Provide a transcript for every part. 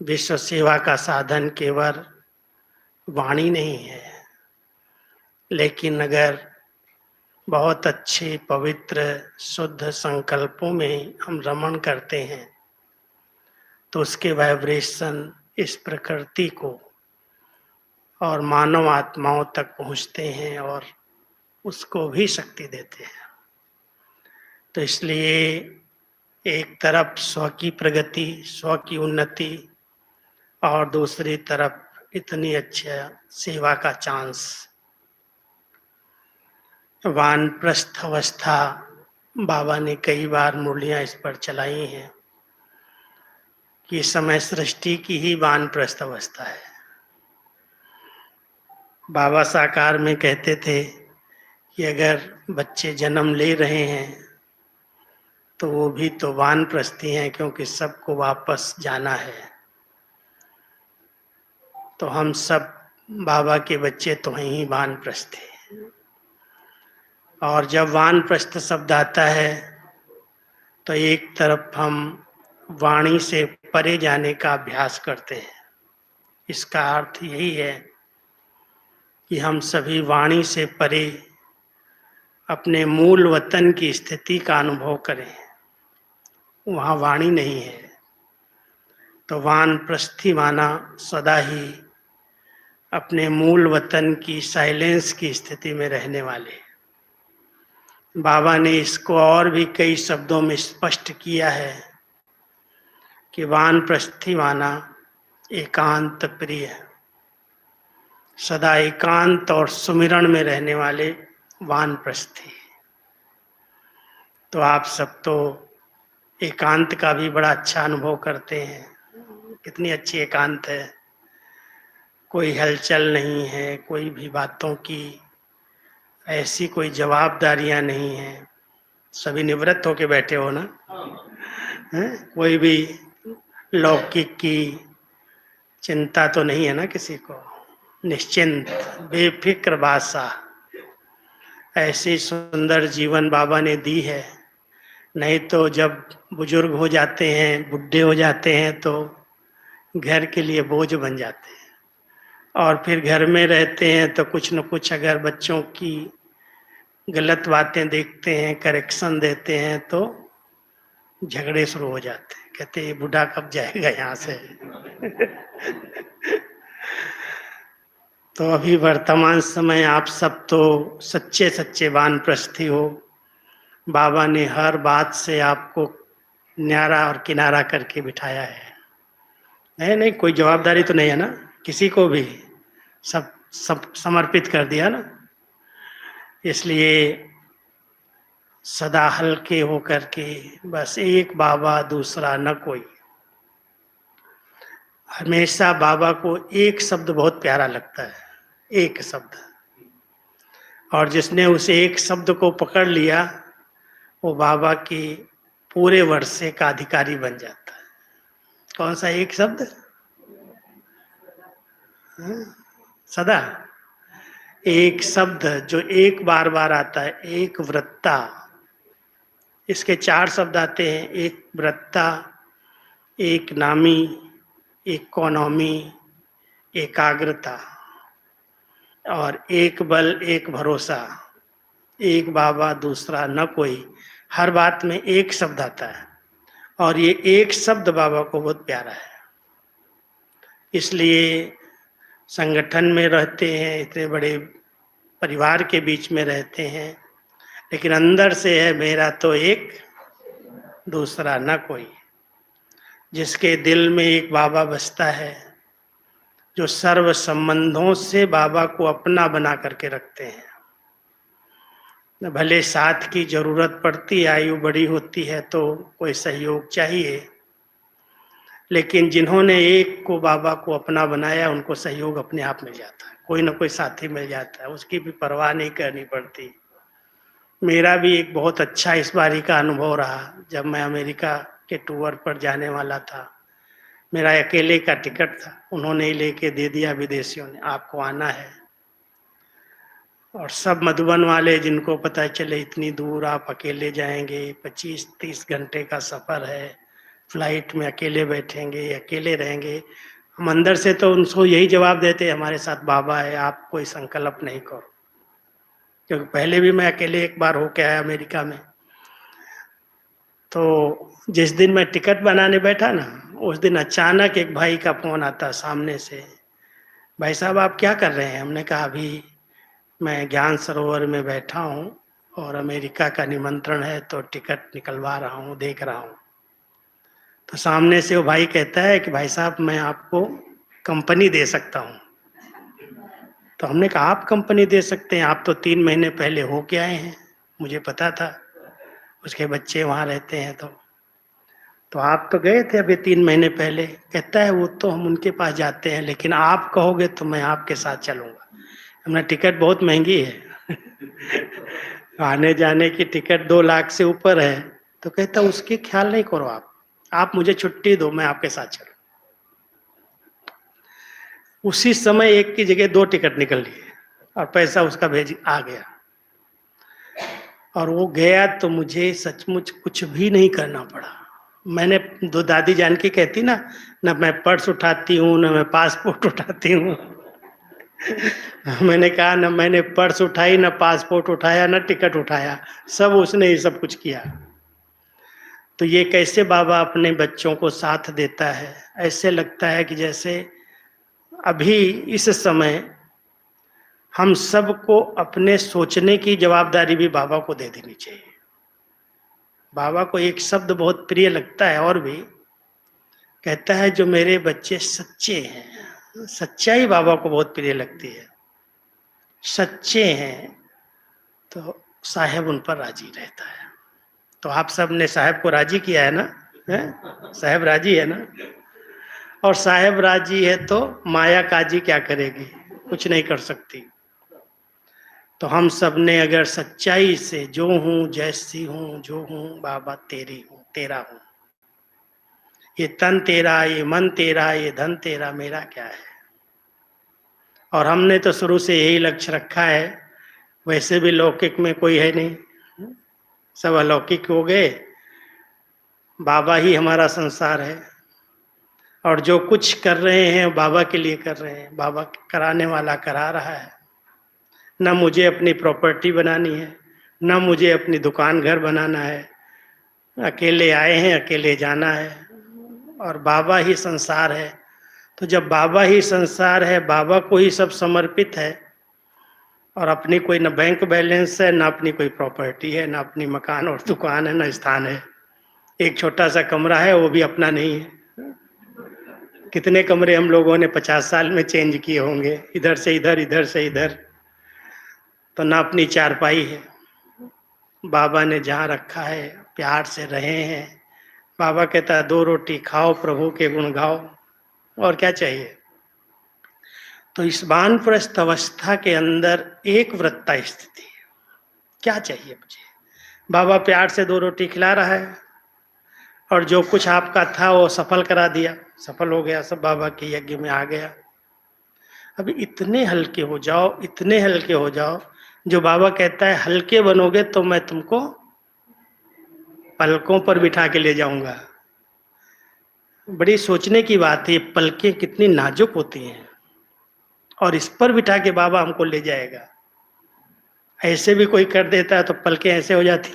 विश्व सेवा का साधन केवल वाणी नहीं है, लेकिन अगर बहुत अच्छे पवित्र शुद्ध संकल्पों में हम रमण करते हैं तो उसके वाइब्रेशन इस प्रकृति को और मानव आत्माओं तक पहुंचते हैं और उसको भी शक्ति देते हैं। तो इसलिए एक तरफ स्व की प्रगति, स्व की उन्नति, और दूसरी तरफ इतनी अच्छा सेवा का चांस। वानप्रस्थ अवस्था, बाबा ने कई बार मुरलियां इस पर चलाई हैं कि समय सृष्टि की ही वानप्रस्थ अवस्था है। बाबा साकार में कहते थे कि अगर बच्चे जन्म ले रहे हैं तो वो भी तो वानप्रस्थी हैं, क्योंकि सबको वापस जाना है। तो हम सब बाबा के बच्चे तो हैं ही वानप्रस्थी। और जब वानप्रस्थ शब्द आता है तो एक तरफ हम वाणी से परे जाने का अभ्यास करते हैं। इसका अर्थ यही है कि हम सभी वाणी से परे अपने मूल वतन की स्थिति का अनुभव करें। वहाँ वाणी नहीं है, तो वानप्रस्थी माना सदा ही अपने मूल वतन की साइलेंस की स्थिति में रहने वाले। बाबा ने इसको और भी कई शब्दों में स्पष्ट किया है कि वानप्रस्थी माना एकांत प्रिय, सदा एकांत और सुमिरण में रहने वाले वानप्रस्थी। तो आप सब तो एकांत का भी बड़ा अच्छा अनुभव करते हैं। कितनी अच्छी एकांत है, कोई हलचल नहीं है, कोई भी बातों की ऐसी कोई जवाबदारियां नहीं है, सभी निवृत्त होके बैठे हो ना। कोई भी लौकिक की चिंता तो नहीं है ना किसी को, निश्चिंत बेफिक्र बादशाह। ऐसी सुंदर जीवन बाबा ने दी है। नहीं तो जब बुजुर्ग हो जाते हैं, बुढ़े हो जाते हैं, तो घर के लिए बोझ बन जाते हैं। और फिर घर में रहते हैं तो कुछ न कुछ अगर बच्चों की गलत बातें देखते हैं, करेक्शन देते हैं, तो झगड़े शुरू हो जाते हैं। कहते ये बूढ़ा कब जाएगा यहाँ से। तो अभी वर्तमान समय आप सब तो सच्चे सच्चे वानप्रस्थी हो। बाबा ने हर बात से आपको न्यारा और किनारा करके बिठाया है। नहीं, कोई जवाबदारी तो नहीं है ना किसी को भी, सब समर्पित कर दिया ना। इसलिए सदा हल्के होकर के बस एक बाबा, दूसरा न कोई। हमेशा बाबा को एक शब्द बहुत प्यारा लगता है, एक शब्द। और जिसने उस एक शब्द को पकड़ लिया वो बाबा की पूरे वर्षे का अधिकारी बन जाता है। कौन सा एक शब्द? सदा। एक शब्द जो एक बार बार आता है, एक वृत्ता। इसके 4 शब्द आते हैं, एक वृत्ता, एक नामी, एक कौनौमी, एकाग्रता, और एक बल, एक भरोसा। एक बाबा, दूसरा न कोई। हर बात में एक शब्द आता है और ये एक शब्द बाबा को बहुत प्यारा है। इसलिए संगठन में रहते हैं, इतने बड़े परिवार के बीच में रहते हैं, लेकिन अंदर से है मेरा तो एक, दूसरा न कोई। जिसके दिल में एक बाबा बसता है, जो सर्व संबंधों से बाबा को अपना बना करके रखते हैं। भले साथ की जरूरत पड़ती, आयु बड़ी होती है तो कोई सहयोग चाहिए, लेकिन जिन्होंने एक को बाबा को अपना बनाया उनको सहयोग अपने आप मिल जाता है। कोई ना कोई साथी मिल जाता है, उसकी भी परवाह नहीं करनी पड़ती। मेरा भी एक बहुत अच्छा इस बारी का अनुभव रहा। जब मैं अमेरिका के टूर पर जाने वाला था, मेरा अकेले का टिकट था, उन्होंने ही लेके दे दिया विदेशियों ने, आपको आना है। और सब मधुबन वाले जिनको पता चले इतनी दूर आप अकेले जाएंगे, 25-30 घंटे का सफर है, फ्लाइट में अकेले बैठेंगे, अकेले रहेंगे। हम अंदर से तो उनको यही जवाब देते, हमारे साथ बाबा है, आप कोई संकल्प नहीं करो। क्योंकि पहले भी मैं अकेले एक बार होके आया अमेरिका में। तो जिस दिन मैं टिकट बनाने बैठा ना, उस दिन अचानक एक भाई का फोन आता सामने से, भाई साहब आप क्या कर रहे हैं? हमने कहा अभी मैं ज्ञान सरोवर में बैठा हूँ और अमेरिका का निमंत्रण है तो टिकट निकलवा रहा हूँ, देख रहा हूँ। तो सामने से वो भाई कहता है कि भाई साहब मैं आपको कंपनी दे सकता हूँ। तो हमने कहा आप कंपनी दे सकते हैं, आप तो 3 महीने पहले होके आए हैं, मुझे पता था उसके बच्चे वहाँ रहते हैं। तो आप तो गए थे अभी 3 महीने पहले। कहता है वो तो हम उनके पास जाते हैं, लेकिन आप कहोगे तो मैं आपके साथ चलूंगा। हमने टिकट बहुत महंगी है आने जाने की टिकट 2 लाख से ऊपर है। तो कहता उसकी ख्याल नहीं करो, आप मुझे छुट्टी दो, मैं आपके साथ चलूं। उसी समय एक की जगह 2 टिकट निकल लिए और पैसा उसका भेज आ गया। और वो गया तो मुझे सचमुच कुछ भी नहीं करना पड़ा। मैंने दो दादी जान की कहती ना मैं पर्स उठाती हूँ, ना मैं पासपोर्ट उठाती हूँ मैंने कहा ना मैंने पर्स उठाई, ना पासपोर्ट उठाया, ना टिकट उठाया, सब उसने ही सब कुछ किया। तो ये कैसे बाबा अपने बच्चों को साथ देता है, ऐसे लगता है कि जैसे अभी इस समय हम सबको अपने सोचने की जवाबदारी भी बाबा को दे देनी चाहिए। बाबा को एक शब्द बहुत प्रिय लगता है और भी, कहता है जो मेरे बच्चे सच्चे हैं। सच्चाई बाबा को बहुत प्रिय लगती है। सच्चे हैं तो साहेब उन पर राजी रहता है। तो आप सब ने साहेब को राजी किया है ना, है? साहेब राजी है ना, और साहेब राजी है तो माया काजी क्या करेगी, कुछ नहीं कर सकती। तो हम सब ने अगर सच्चाई से जो हूं जैसी हूं जो हूं बाबा तेरी हूं, तेरा हूं, ये तन तेरा, ये मन तेरा, ये धन तेरा, मेरा क्या है। और हमने तो शुरू से यही लक्ष्य रखा है। वैसे भी लौकिक में कोई है नहीं, सब अलौकिक हो गए। बाबा ही हमारा संसार है और जो कुछ कर रहे हैं बाबा के लिए कर रहे हैं। बाबा कराने वाला करा रहा है। ना मुझे अपनी प्रॉपर्टी बनानी है, ना मुझे अपनी दुकान घर बनाना है। अकेले आए हैं, अकेले जाना है, और बाबा ही संसार है। तो जब बाबा ही संसार है, बाबा को ही सब समर्पित है, और अपनी कोई ना बैंक बैलेंस है, ना अपनी कोई प्रॉपर्टी है, ना अपनी मकान और दुकान है, ना स्थान है। एक छोटा सा कमरा है, वो भी अपना नहीं है। कितने कमरे हम लोगों ने 50 साल में चेंज किए होंगे, इधर से इधर, इधर से इधर। तो ना अपनी चारपाई है। बाबा ने जहाँ रखा है प्यार से रहे हैं। बाबा कहता है 2 रोटी खाओ, प्रभु के गुण गाओ, और क्या चाहिए। तो इस वानप्रस्थ अवस्था के अंदर एक वृत्ता स्थिति है। क्या चाहिए मुझे? बाबा प्यार से 2 रोटी खिला रहा है, और जो कुछ आपका था वो सफल करा दिया, सफल हो गया, सब बाबा के यज्ञ में आ गया। अभी इतने हल्के हो जाओ, इतने हल्के हो जाओ, जो बाबा कहता है हल्के बनोगे तो मैं तुमको पलकों पर बिठा के ले जाऊंगा। बड़ी सोचने की बात है, पलकें कितनी नाजुक होती हैं, और इस पर बिठा के बाबा हमको ले जाएगा। ऐसे भी कोई कर देता है तो पलकें ऐसे हो जाती,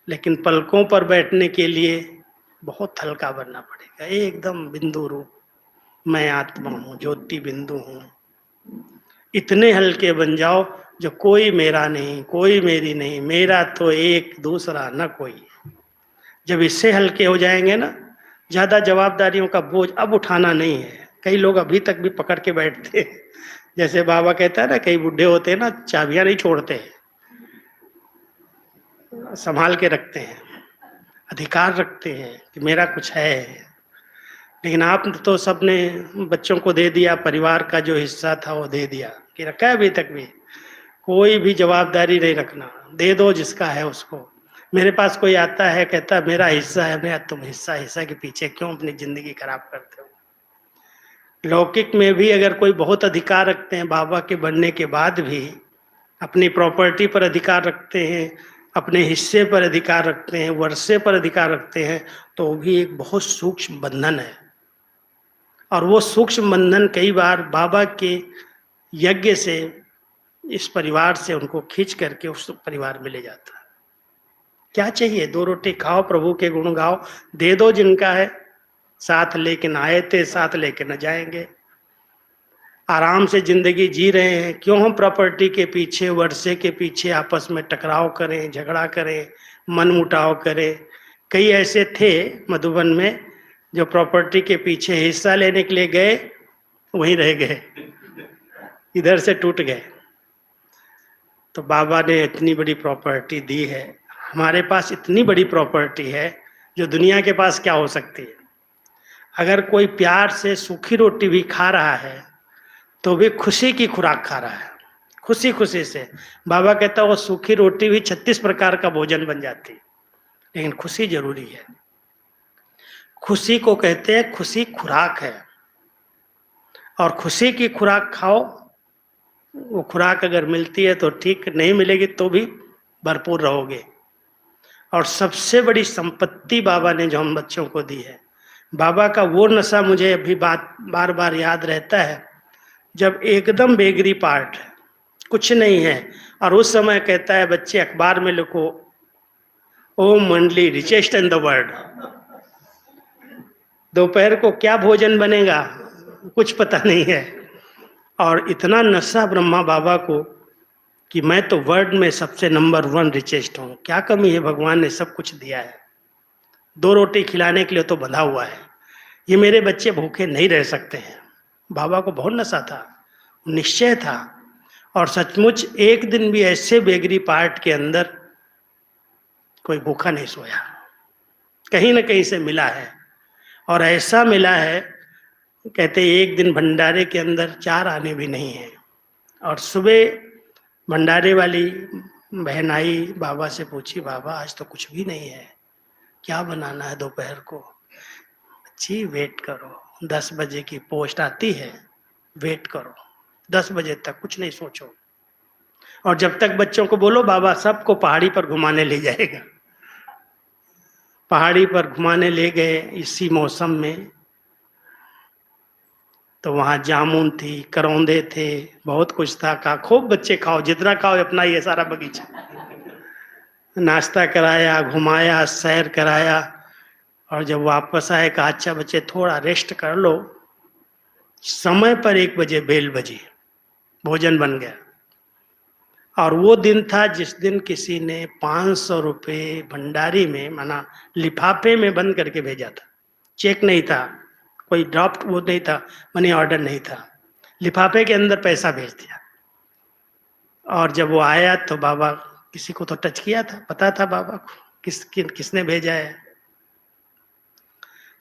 लेकिन पलकों पर बैठने के लिए बहुत हल्का बनना पड़ेगा, एकदम बिंदु रूप। मैं आत्मा हूँ, ज्योति बिंदु हूँ। इतने हल्के बन जाओ जो कोई मेरा नहीं, कोई मेरी नहीं, मेरा तो एक दूसरा न कोई। जब इससे हल्के हो जाएंगे ना, ज्यादा जवाबदारियों का बोझ अब उठाना नहीं है। कई लोग अभी तक भी पकड़ के बैठते हैं, जैसे बाबा कहता है ना, कई बुढ़े होते हैं ना, चाबियां नहीं छोड़ते, संभाल के रखते हैं, अधिकार रखते हैं कि मेरा कुछ है। लेकिन आप तो सबने बच्चों को दे दिया, परिवार का जो हिस्सा था वो दे दिया, कि रखा है अभी तक भी। कोई भी जवाबदारी नहीं रखना, दे दो जिसका है उसको। मेरे पास कोई आता है कहता मेरा हिस्सा है, मैं तुम हिस्सा के पीछे क्यों अपनी जिंदगी खराब करते हो। लौकिक में भी अगर कोई बहुत अधिकार रखते हैं, बाबा के बनने के बाद भी अपनी प्रॉपर्टी पर अधिकार रखते हैं, अपने हिस्से पर अधिकार रखते हैं, वर्षे पर अधिकार रखते हैं, तो वो भी एक बहुत सूक्ष्म बंधन है। और वो सूक्ष्म बंधन कई बार बाबा के यज्ञ से, इस परिवार से उनको खींच करके उस परिवार में ले जाता है। क्या चाहिए? 2 रोटी खाओ, प्रभु के गुण गाओ, दे दो जिनका है, साथ लेके न आए थे, साथ लेके न जाएंगे। आराम से जिंदगी जी रहे हैं, क्यों हम प्रॉपर्टी के पीछे, वर्षे के पीछे आपस में टकराव करें, झगड़ा करें, मन मुटाव करें। कई ऐसे थे मधुबन में जो प्रॉपर्टी के पीछे हिस्सा लेने के लिए गए, वहीं रह गए, इधर से टूट गए। तो बाबा ने इतनी बड़ी प्रॉपर्टी दी है, हमारे पास इतनी बड़ी प्रॉपर्टी है जो दुनिया के पास क्या हो सकती है। अगर कोई प्यार से सूखी रोटी भी खा रहा है तो भी खुशी की खुराक खा रहा है, खुशी खुशी से। बाबा कहता है वो सूखी रोटी भी 36 प्रकार का भोजन बन जाती है, लेकिन खुशी जरूरी है। खुशी को कहते हैं, खुशी खुराक है, और खुशी की खुराक खाओ। वो खुराक अगर मिलती है तो ठीक, नहीं मिलेगी तो भी भरपूर रहोगे। और सबसे बड़ी संपत्ति बाबा ने जो हम बच्चों को दी है, बाबा का वो नशा मुझे अभी बार बार याद रहता है, जब एकदम बेगरी पार्ट है, कुछ नहीं है, और उस समय कहता है बच्चे अखबार में लिखो, ओम मंडली रिचेस्ट इन द वर्ल्ड। दोपहर को क्या भोजन बनेगा कुछ पता नहीं है। और इतना नशा ब्रह्मा बाबा को कि मैं तो वर्ल्ड में सबसे नंबर 1 रिचेस्ट हूँ। क्या कमी है? भगवान ने सब कुछ दिया है। 2 रोटी खिलाने के लिए तो बंधा हुआ है। ये मेरे बच्चे भूखे नहीं रह सकते हैं। बाबा को बहुत नशा था, निश्चय था। और सचमुच एक दिन भी ऐसे बेगरी पार्ट के अंदर कोई भूखा नहीं सोया, कहीं ना कहीं से मिला है। और ऐसा मिला है, कहते एक दिन भंडारे के अंदर 4 आने भी नहीं है। और सुबह भंडारे वाली बहन आई, बाबा से पूछी, बाबा आज तो कुछ भी नहीं है, क्या बनाना है दोपहर को? अच्छी वेट करो, 10 बजे की पोस्ट आती है, वेट करो, 10 बजे तक कुछ नहीं सोचो। और जब तक बच्चों को बोलो बाबा सबको पहाड़ी पर घुमाने ले जाएगा। पहाड़ी पर घुमाने ले गए इसी मौसम में, तो वहाँ जामुन थी, करौंदे थे, बहुत कुछ था। कहा खूब बच्चे खाओ, जितना खाओ, अपना ये सारा बगीचा। नाश्ता कराया, घुमाया, सैर कराया। और जब वापस आए कहा अच्छा बच्चे थोड़ा रेस्ट कर लो। समय पर 1 बजे बेल बजी, भोजन बन गया। और वो दिन था जिस दिन किसी ने 500 रुपये भंडारी में, माना लिफाफे में बंद करके भेजा था। चेक नहीं था, कोई ड्राफ्ट वो नहीं था, मनी ऑर्डर नहीं था, लिफाफे के अंदर पैसा भेज दिया। और जब वो आया तो बाबा, किसी को तो टच किया था, पता था बाबा को किसने भेजा है।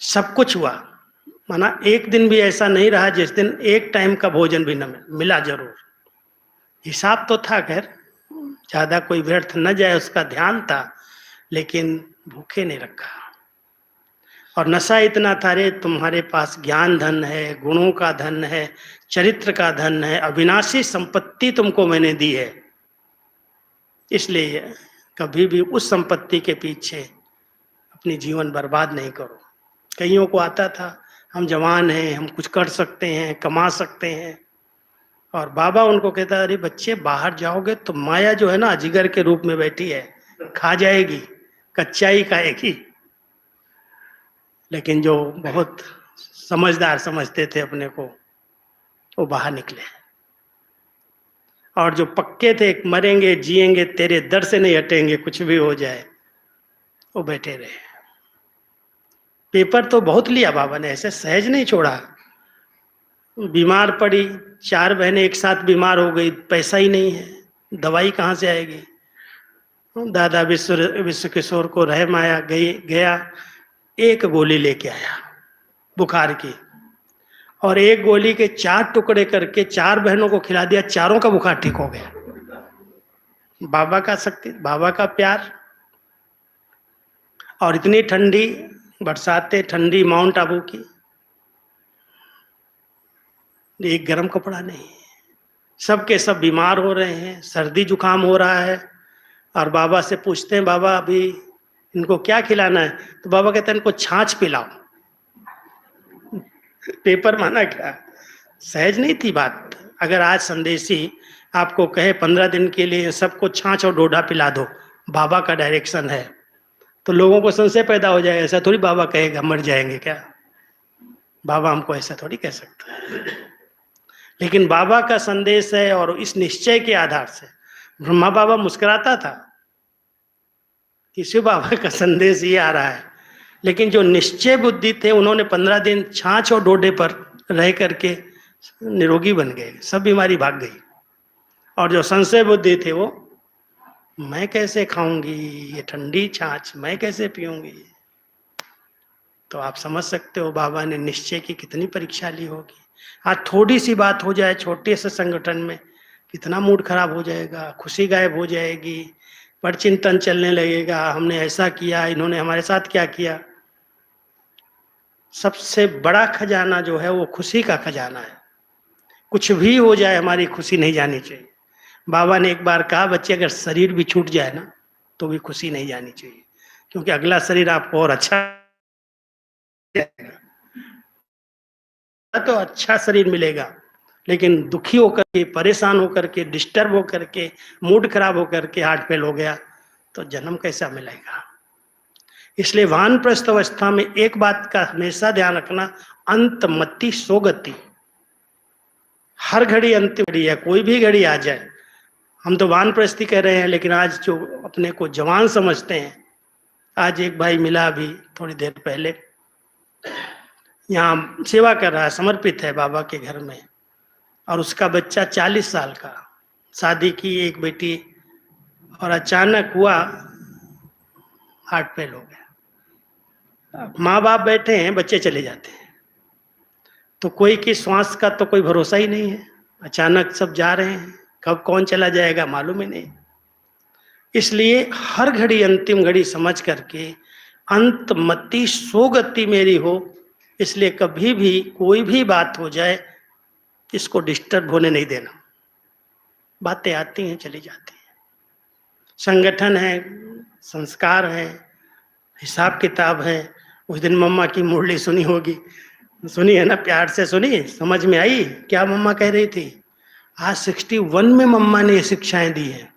सब कुछ हुआ, माना एक दिन भी ऐसा नहीं रहा जिस दिन एक टाइम का भोजन भी न मिला। जरूर हिसाब तो था, खैर ज्यादा कोई व्यर्थ न जाए उसका ध्यान था, लेकिन भूखे नहीं रखा। और नशा इतना था, रे तुम्हारे पास ज्ञान धन है, गुणों का धन है, चरित्र का धन है, अविनाशी संपत्ति तुमको मैंने दी है, इसलिए कभी भी उस संपत्ति के पीछे अपनी जीवन बर्बाद नहीं करो। कईयों को आता था हम जवान हैं, हम कुछ कर सकते हैं, कमा सकते हैं। और बाबा उनको कहता, अरे बच्चे बाहर जाओगे तो माया जो है ना अजगर के रूप में बैठी है, खा जाएगी, कच्चा ही खाएगी। लेकिन जो बहुत समझदार समझते थे अपने को, वो बाहर निकले। और जो पक्के थे मरेंगे जिएंगे तेरे दर से नहीं हटेंगे कुछ भी हो जाए, वो बैठे रहे। पेपर तो बहुत लिया बाबा ने, ऐसे सहज नहीं छोड़ा। बीमार पड़ी, 4 बहनें एक साथ बीमार हो गई, पैसा ही नहीं है, दवाई कहाँ से आएगी। दादा विश्व किशोर को रहम आया, गया 1 गोली लेके आया बुखार की, और 1 गोली के 4 टुकड़े करके 4 बहनों को खिला दिया, चारों का बुखार ठीक हो गया। बाबा का शक्ति, बाबा का प्यार। और इतनी ठंडी बरसातें, ठंडी माउंट आबू की, एक गर्म कपड़ा नहीं, सबके सब बीमार हो रहे हैं, सर्दी जुकाम हो रहा है। और बाबा से पूछते हैं, बाबा अभी इनको क्या खिलाना है? तो बाबा कहते हैं इनको छाछ पिलाओ। पेपर माना क्या? सहज नहीं थी बात। अगर आज संदेशी आपको कहे 15 दिन के लिए सबको छाछ और डोडा पिला दो, बाबा का डायरेक्शन है, तो लोगों को संशय पैदा हो जाएगा, ऐसा थोड़ी बाबा कहेगा मर जाएंगे क्या? बाबा हमको ऐसा थोड़ी कह सकता है। लेकिन बाबा का संदेश है, और इस निश्चय के आधार से ब्रह्मा बाबा मुस्कुराता था कि शिव बाबा का संदेश ये आ रहा है। लेकिन जो निश्चय बुद्धि थे, उन्होंने 15 दिन छाछ और डोडे पर रह करके निरोगी बन गए, सब बीमारी भाग गई। और जो संशय बुद्धि थे, वो मैं कैसे खाऊंगी ये ठंडी छाछ, मैं कैसे पीऊंगी? तो आप समझ सकते हो बाबा ने निश्चय की कितनी परीक्षा ली होगी। आज थोड़ी सी बात हो जाए छोटे से संगठन में, कितना मूड खराब हो जाएगा, खुशी गायब हो जाएगी, पर चिंतन चलने लगेगा, हमने ऐसा किया, इन्होंने हमारे साथ क्या किया। सबसे बड़ा खजाना जो है वो खुशी का खजाना है। कुछ भी हो जाए हमारी खुशी नहीं जानी चाहिए। बाबा ने एक बार कहा, बच्चे अगर शरीर भी छूट जाए ना तो भी खुशी नहीं जानी चाहिए, क्योंकि अगला शरीर आपको और अच्छा तो अच्छा शरीर मिलेगा। लेकिन दुखी होकर के, परेशान होकर के, डिस्टर्ब होकर के, मूड खराब होकर के हार्ट फेल हो गया तो जन्म कैसा मिलेगा? इसलिए वानप्रस्थ अवस्था में एक बात का हमेशा ध्यान रखना, अंत मति सो गति। हर घड़ी अंतिम घड़ी है, कोई भी घड़ी आ जाए। हम तो वानप्रस्थी कह रहे हैं, लेकिन आज जो अपने को जवान समझते हैं, आज एक भाई मिला अभी थोड़ी देर पहले, यहाँ सेवा कर रहा है, समर्पित है बाबा के घर में, और उसका बच्चा 40 साल का, शादी की एक बेटी, और अचानक हुआ हार्ट फेल हो गया। माँ बाप बैठे हैं, बच्चे चले जाते हैं, तो कोई की श्वास का तो कोई भरोसा ही नहीं है। अचानक सब जा रहे हैं, कब कौन चला जाएगा मालूम ही नहीं। इसलिए हर घड़ी अंतिम घड़ी समझ करके अंत मति सो गति मेरी हो। इसलिए कभी भी कोई भी बात हो जाए, इसको डिस्टर्ब होने नहीं देना। बातें आती हैं, चली जाती हैं। संगठन है, संस्कार है, हिसाब किताब है। उस दिन मम्मा की मुरली सुनी होगी, सुनी है ना? प्यार से सुनी, समझ में आई क्या मम्मा कह रही थी? आज 61 में मम्मा ने ये शिक्षाएं दी है।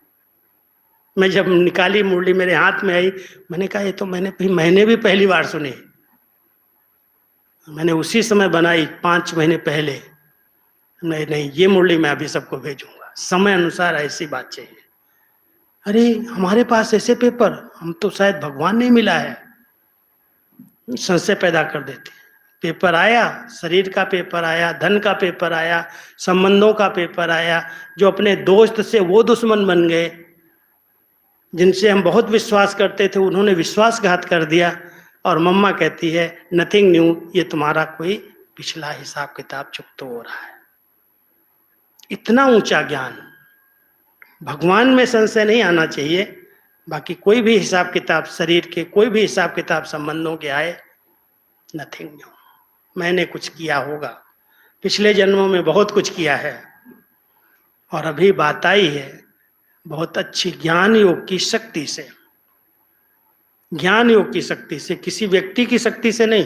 मैं जब निकाली मुरली, मेरे हाथ में आई, मैंने कहा ये तो मैंने भी पहली बार सुनी। मैंने उसी समय बनाई 5 महीने पहले। नहीं, ये मुरली मैं अभी सबको भेजूंगा, समय अनुसार ऐसी बात चाहिए। अरे हमारे पास ऐसे पेपर, हम तो शायद भगवान ने मिला है, संशय पैदा कर देते। पेपर आया, शरीर का पेपर आया, धन का पेपर आया, संबंधों का पेपर आया। जो अपने दोस्त से वो दुश्मन बन गए, जिनसे हम बहुत विश्वास करते थे उन्होंने विश्वासघात कर दिया। और मम्मा कहती है नथिंग न्यू, ये तुम्हारा कोई पिछला हिसाब किताब चुकता हो रहा है। इतना ऊंचा ज्ञान, भगवान में संशय नहीं आना चाहिए। बाकी कोई भी हिसाब किताब शरीर के, कोई भी हिसाब किताब संबंधों के आए, नथिंग न्यू। मैंने कुछ किया होगा, पिछले जन्मों में बहुत कुछ किया है, और अभी बात आई है बहुत अच्छी ज्ञान योग की शक्ति से। ज्ञान योग की शक्ति से, किसी व्यक्ति की शक्ति से नहीं।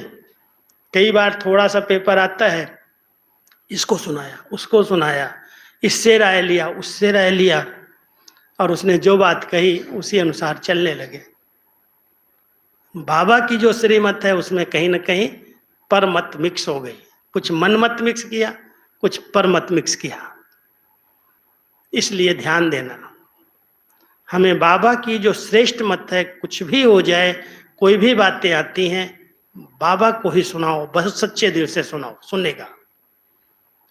कई बार थोड़ा सा पेपर आता है, इसको सुनाया, उसको सुनाया, इससे राय लिया, उससे राय लिया, और उसने जो बात कही उसी अनुसार चलने लगे। बाबा की जो श्रीमत है उसमें कहीं ना कहीं परमत मिक्स हो गई। कुछ मन मत मिक्स किया, कुछ परमत मिक्स किया। इसलिए ध्यान देना, हमें बाबा की जो श्रेष्ठ मत है, कुछ भी हो जाए, कोई भी बातें आती हैं, बाबा को ही सुनाओ, बहुत सच्चे दिल से सुनाओ, सुनेगा।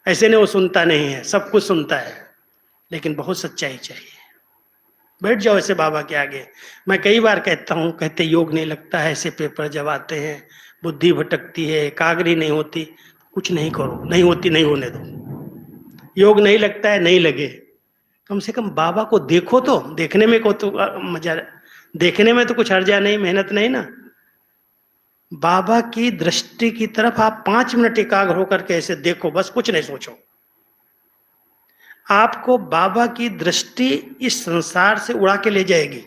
ऐसे नहीं वो सुनता नहीं है, सब कुछ सुनता है, लेकिन बहुत सच्चाई चाहिए। बैठ जाओ ऐसे बाबा के आगे। मैं कई बार कहता हूँ, कहते योग नहीं लगता है, ऐसे पेपर जब आते हैं बुद्धि भटकती है, एकाग्री नहीं होती, कुछ नहीं करो, नहीं होती नहीं होने दो। योग नहीं लगता है, नहीं लगे, कम से कम बाबा को देखो तो। देखने में को तो मजा, देखने में तो कुछ हर्जा नहीं, मेहनत नहीं ना। बाबा की दृष्टि की तरफ आप 5 मिनट एकाग्र होकर के ऐसे देखो, बस कुछ नहीं सोचो। आपको बाबा की दृष्टि इस संसार से उड़ा के ले जाएगी।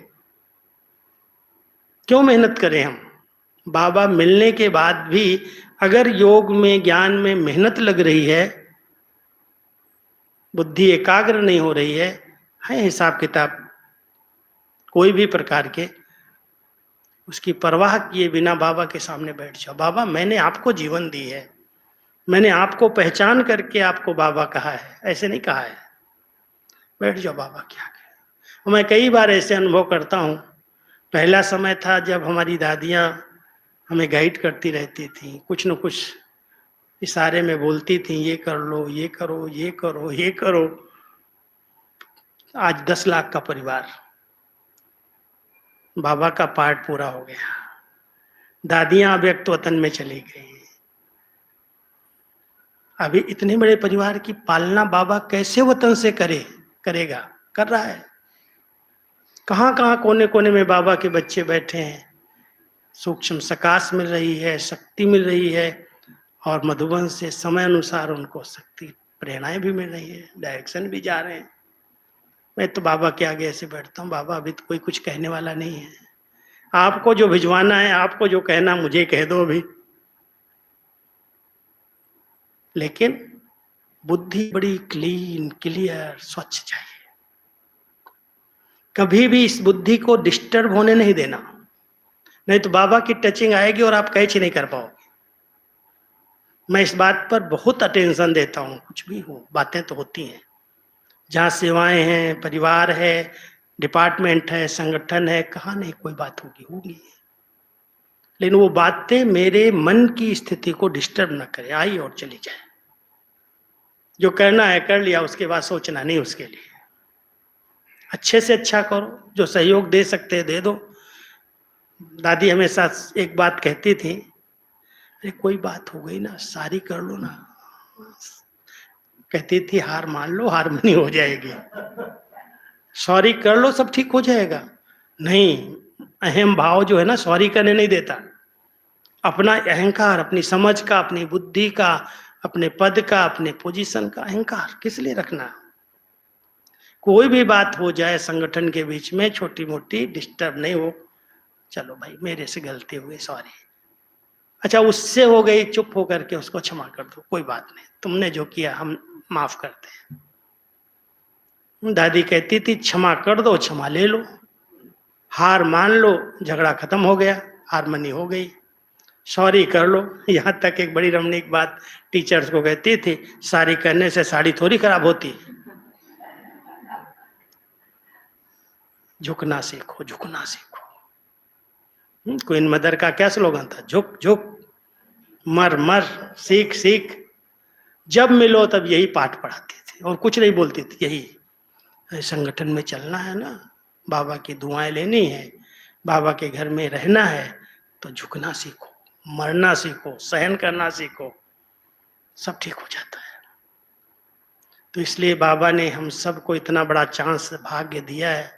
क्यों मेहनत करें हम? बाबा मिलने के बाद भी अगर योग में, ज्ञान में मेहनत लग रही है, बुद्धि एकाग्र नहीं हो रही है हिसाब किताब कोई भी प्रकार के, उसकी परवाह किए बिना बाबा के सामने बैठ जाओ। बाबा मैंने आपको जीवन दी है, मैंने आपको पहचान करके आपको बाबा कहा है, ऐसे नहीं कहा है। बैठ जाओ बाबा के आगे। मैं कई बार ऐसे अनुभव करता हूँ। पहला समय था जब हमारी दादियाँ हमें गाइड करती रहती थी, कुछ न कुछ इशारे में बोलती थी, ये कर लो, ये करो, ये करो, ये करो। आज 10 लाख का परिवार, बाबा का पार्ट पूरा हो गया। दादियां अव्यक्त वतन में चली गई। अभी इतने बड़े परिवार की पालना बाबा कैसे वतन से करेगा? कर रहा है। कहां कहां कोने कोने में बाबा के बच्चे बैठे हैं। सूक्ष्म सकाश मिल रही है, शक्ति मिल रही है, और मधुबन से समय अनुसार उनको शक्ति प्रेरणाएं भी मिल रही है, डायरेक्शन भी जा रहे हैं। मैं तो बाबा के आगे ऐसे बैठता हूँ, बाबा अभी तो कोई कुछ कहने वाला नहीं है। आपको जो भिजवाना है, आपको जो कहना, मुझे कह दो अभी। लेकिन बुद्धि बड़ी क्लीन, क्लियर, स्वच्छ चाहिए। कभी भी इस बुद्धि को डिस्टर्ब होने नहीं देना, नहीं तो बाबा की टचिंग आएगी और आप कैच नहीं कर पाओगे। मैं इस बात पर बहुत अटेंशन देता हूँ। कुछ भी हो, बातें तो होती हैं, जहाँ सेवाएं हैं, परिवार है, डिपार्टमेंट है, संगठन है, कहाँ नहीं कोई बात होगी। लेकिन वो बातें मेरे मन की स्थिति को डिस्टर्ब न करे, आई और चली जाए। जो करना है कर लिया, उसके बाद सोचना नहीं उसके लिए। अच्छे से अच्छा करो, जो सहयोग दे सकते हैं दे दो। दादी हमेशा एक बात कहती थी, अरे कोई बात हो गई ना, सारी कर लो ना। कहती थी हार मान लो, हारमोनी हो जाएगी। सॉरी कर लो, सब ठीक हो जाएगा। नहीं, अहम भाव जो है ना, सॉरी करने नहीं देता। अपना अहंकार, अपनी समझ का, अपनी बुद्धि का, अपने पद का, अपने पोजीशन का अहंकार किस लिए रखना? कोई भी बात हो जाए संगठन के बीच में, छोटी मोटी, डिस्टर्ब नहीं हो। चलो भाई मेरे से गलती हुई, सॉरी। अच्छा उससे हो गई, चुप होकर के उसको क्षमा कर दो, कोई बात नहीं, तुमने जो किया हम माफ करते हैं। दादी कहती थी क्षमा कर दो, क्षमा ले लो, हार मान लो, झगड़ा खत्म हो गया, हारमनी हो गई। सॉरी कर लो। यहाँ तक एक बड़ी रमणीक बात टीचर्स को कहती थी, सारी करने से साड़ी थोड़ी खराब होती। झुकना सीखो, झुकना सीखो। क्वीन मदर का क्या स्लोगन था? झुक झुक, मर मर, सीख सीख। जब मिलो तब यही पाठ पढ़ाती थी और कुछ नहीं बोलती थी। यही संगठन में चलना है ना, बाबा की दुआएं लेनी है, बाबा के घर में रहना है, तो झुकना सीखो, मरना सीखो, सहन करना सीखो, सब ठीक हो जाता है। तो इसलिए बाबा ने हम सबको इतना बड़ा चांस, भाग्य दिया है